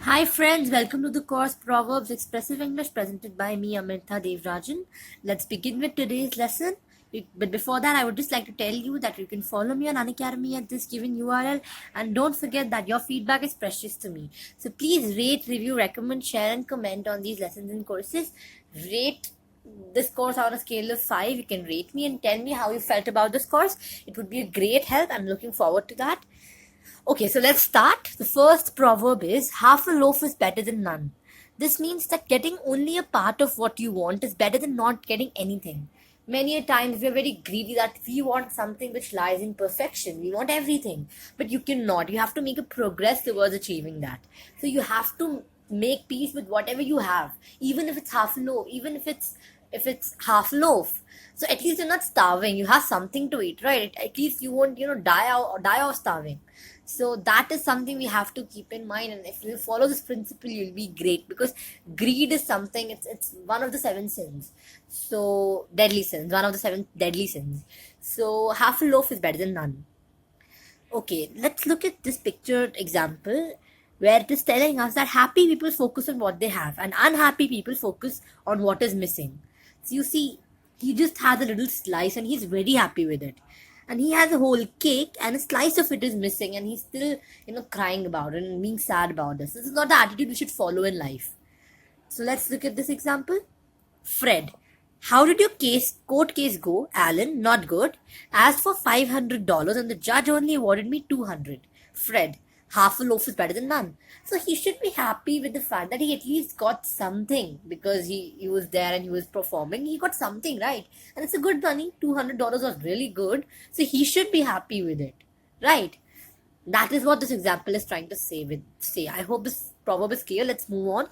Hi friends, welcome to the course Proverbs Expressive English presented by me Amrita Devrajan. Let's begin with today's lesson. But before that, I would just like to tell you that you can follow me on Unacademy at this given URL, and don't forget that your feedback is precious to me. So please rate, review, recommend, share and comment on these lessons and courses. Rate this course on a scale of 5. You can rate me and tell me how you felt about this course. It would be a great help. I'm looking forward to that. Okay, so let's start. The first proverb is half a loaf is better than none. This means that getting only a part of what you want is better than not getting anything. Many a times we are very greedy that we want something which lies in perfection. We want everything, but you cannot. You have to make a progress towards achieving that. So you have to make peace with whatever you have, even if it's half a loaf, even if it's half loaf. So at least you're not starving. You have something to eat, right? At least you won't, die of starving. So that is something we have to keep in mind, and if you follow this principle, you'll be great, because greed is something. It's one of the seven sins. So deadly sins, one of the seven deadly sins. So half a loaf is better than none. Okay, let's look at this pictured example where it is telling us that happy people focus on what they have and unhappy people focus on what is missing. So you see, he just has a little slice and he's very happy with it. And he has a whole cake and a slice of it is missing, and he's still, crying about it and being sad about this. This is not the attitude we should follow in life. So let's look at this example. Fred, how did your court case go? Alan, not good. Asked for $500 and the judge only awarded me 200. Fred, half a loaf is better than none. So he should be happy with the fact that he at least got something, because he was there and he was performing. He got something, right? And it's a good money. $200 was really good. So he should be happy with it, right? That is what this example is trying to say. I hope this proverb is clear. Let's move on.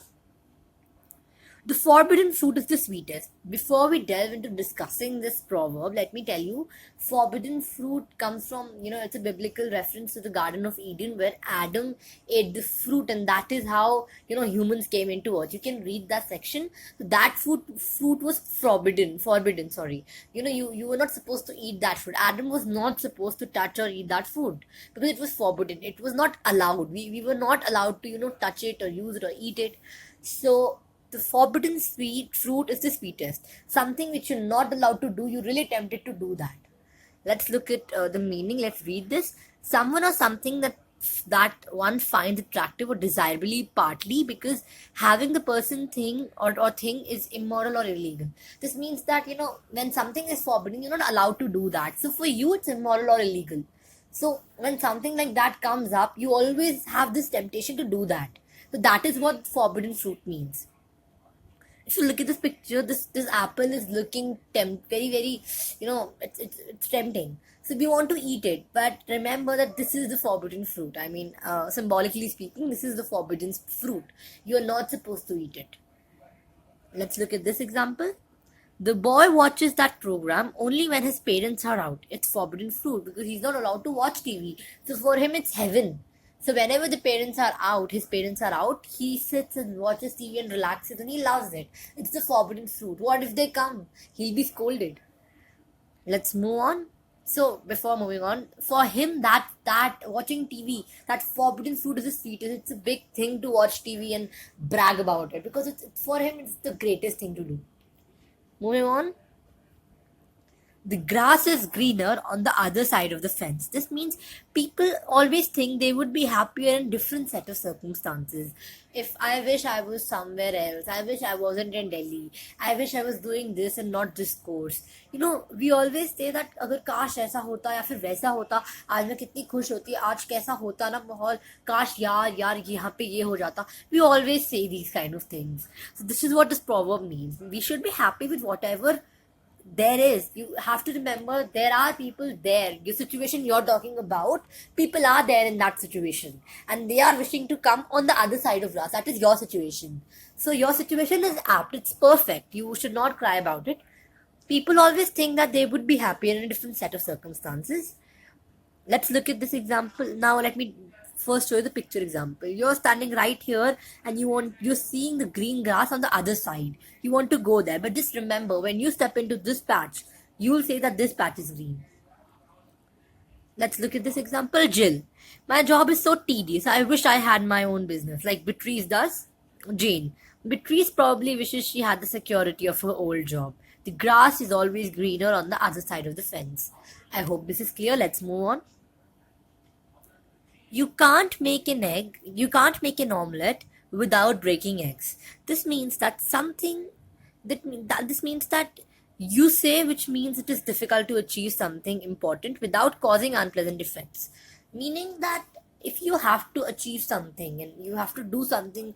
The forbidden fruit is the sweetest. Before we delve into discussing this proverb, let me tell you, forbidden fruit comes from, it's a biblical reference to the Garden of Eden where Adam ate the fruit, and that is how, humans came into earth. You can read that section. That fruit was forbidden, sorry. You were not supposed to eat that fruit. Adam was not supposed to touch or eat that food because it was forbidden. It was not allowed. We were not allowed to, touch it or use it or eat it. So, the forbidden sweet fruit is the sweetest. Something which you're not allowed to do, you're really tempted to do that. Let's look at the meaning. Let's read this. Someone or something that one finds attractive or desirably, partly because having the person or thing is immoral or illegal. This means that, when something is forbidden, you're not allowed to do that. So for you, it's immoral or illegal. So when something like that comes up, you always have this temptation to do that. So that is what forbidden fruit means. If you look at this picture, this apple is looking very very, it's tempting. So we want to eat it, but remember that this is the forbidden fruit. I mean, symbolically speaking, this is the forbidden fruit. You are not supposed to eat it. Let's look at this example. The boy watches that program only when his parents are out. It's forbidden fruit because he's not allowed to watch TV. So for him, it's heaven. So whenever the parents are out, his parents are out, he sits and watches TV and relaxes and he loves it. It's the forbidden fruit. What if they come? He'll be scolded. Let's move on. So before moving on, for him that watching TV, that forbidden fruit is the sweetest. It's a big thing to watch TV and brag about it because it's for him it's the greatest thing to do. Moving on. The grass is greener on the other side of the fence. This means people always think they would be happier in different set of circumstances. If I wish I was somewhere else, I wish I wasn't in Delhi, I wish I was doing this and not this course. We always say that अगर काश ऐसा होता या फिर वैसा होता, आज मैं कितनी खुश होती, आज कैसा होता ना माहौल, काश यार यार यहाँ पे ये हो जाता. We always say these kind of things. So this is what this proverb means. We should be happy with whatever there is. You have to remember there are people there. Your situation you're talking about, people are there in that situation and they are wishing to come on the other side of us. That is your situation. So your situation is apt, it's perfect. You should not cry about it. People always think that they would be happier in a different set of circumstances. Let's look at this example. Now let me first show you the picture example. You're standing right here and you're seeing the green grass on the other side. You want to go there, but just remember when you step into this patch, you'll say that this patch is green. Let's look at this example. Jill. My job is so tedious. I wish I had my own business, like Beatrice does. Jane. Beatrice probably wishes she had the security of her old job. The grass is always greener on the other side of the fence. I hope this is clear. Let's move on. You can't make an omelette without breaking eggs. This means that this means that you say, which means it is difficult to achieve something important without causing unpleasant effects. Meaning that if you have to achieve something and you have to do something,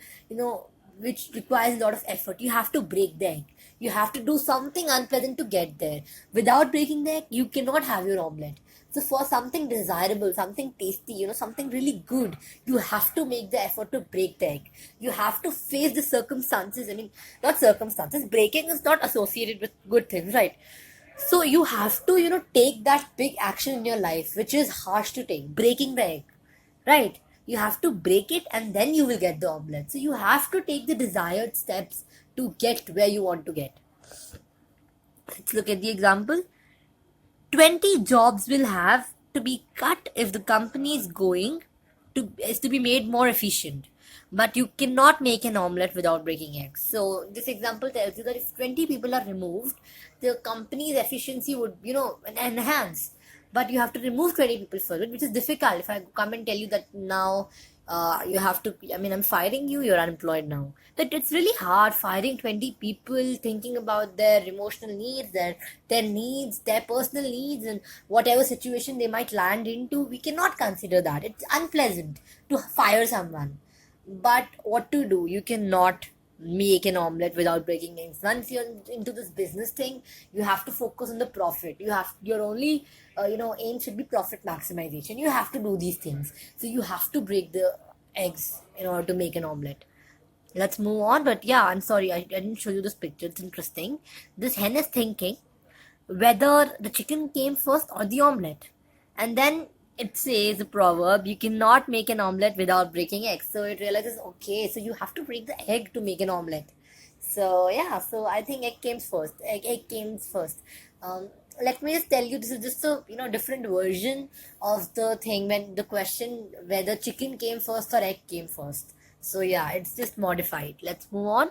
which requires a lot of effort, you have to break the egg. You have to do something unpleasant to get there. Without breaking the egg, you cannot have your omelette. So for something desirable, something tasty, something really good, you have to make the effort to break the egg. You have to face the circumstances. I mean, not circumstances. Breaking is not associated with good things, right? So you have to, take that big action in your life, which is harsh to take, breaking the egg, right? You have to break it and then you will get the omelette. So you have to take the desired steps to get where you want to get. Let's look at the example. 20 jobs will have to be cut if the company is to be made more efficient. But you cannot make an omelette without breaking eggs. So this example tells you that if 20 people are removed, the company's efficiency would, enhance. But you have to remove 20 people first, which is difficult. If I come and tell you that now you have to, I'm firing you, you're unemployed now. That it's really hard firing 20 people, thinking about their emotional needs, their needs, their personal needs, and whatever situation they might land into. We cannot consider that. It's unpleasant to fire someone. But what to do? You cannot make an omelette without breaking eggs. Once you're into this business thing, you have to focus on the profit. Your only aim should be profit maximization. You have to do these things. So you have to break the eggs in order to make an omelette. Let's move on. But yeah, I'm sorry, I didn't show you this picture. It's interesting. This hen is thinking whether the chicken came first or the omelette. And then it says a proverb, you cannot make an omelette without breaking eggs. So it realizes, okay, so you have to break the egg to make an omelette. So yeah, so I think egg came first. Egg came first. Let me just tell you, this is just a different version of the thing when the question whether chicken came first or egg came first. So yeah, it's just modified. Let's move on.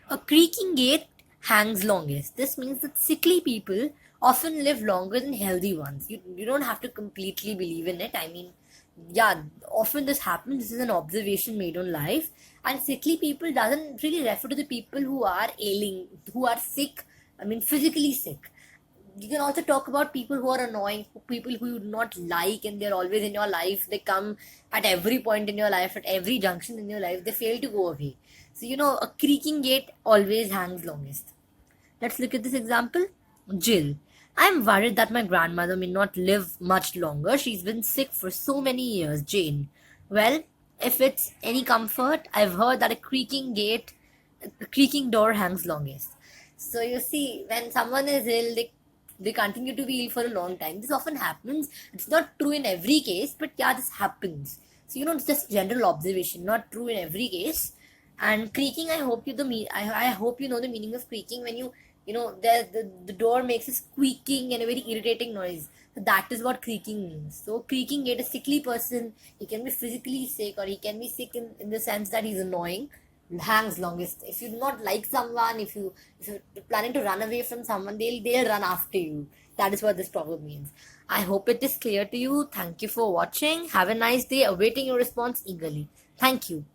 A creaking gate hangs longest. This means that sickly people often live longer than healthy ones. You don't have to completely believe in it. I mean, yeah, often this happens. This is an observation made on life. And sickly people doesn't really refer to the people who are ailing, who are sick, physically sick. You can also talk about people who are annoying, people who you do not like, and they're always in your life. They come at every point in your life, at every junction in your life. They fail to go away. So, a creaking gate always hangs longest. Let's look at this example. Jill. I'm worried that my grandmother may not live much longer. She's been sick for so many years. Jane. Well, if it's any comfort, I've heard that a creaking door hangs longest. So you see, when someone is ill, they continue to be ill for a long time. This often happens. It's not true in every case, but yeah, this happens. So it's just general observation, not true in every case. And creaking, I hope I hope you know the meaning of creaking when the door makes a squeaking and a very irritating noise. So that is what creaking means. So creaking gate, a sickly person, he can be physically sick or he can be sick in the sense that he's annoying. Hangs longest. If you do not like someone, if you're planning to run away from someone, they'll run after you. That is what this proverb means. I hope it is clear to you. Thank you for watching. Have a nice day. Awaiting your response eagerly. Thank you.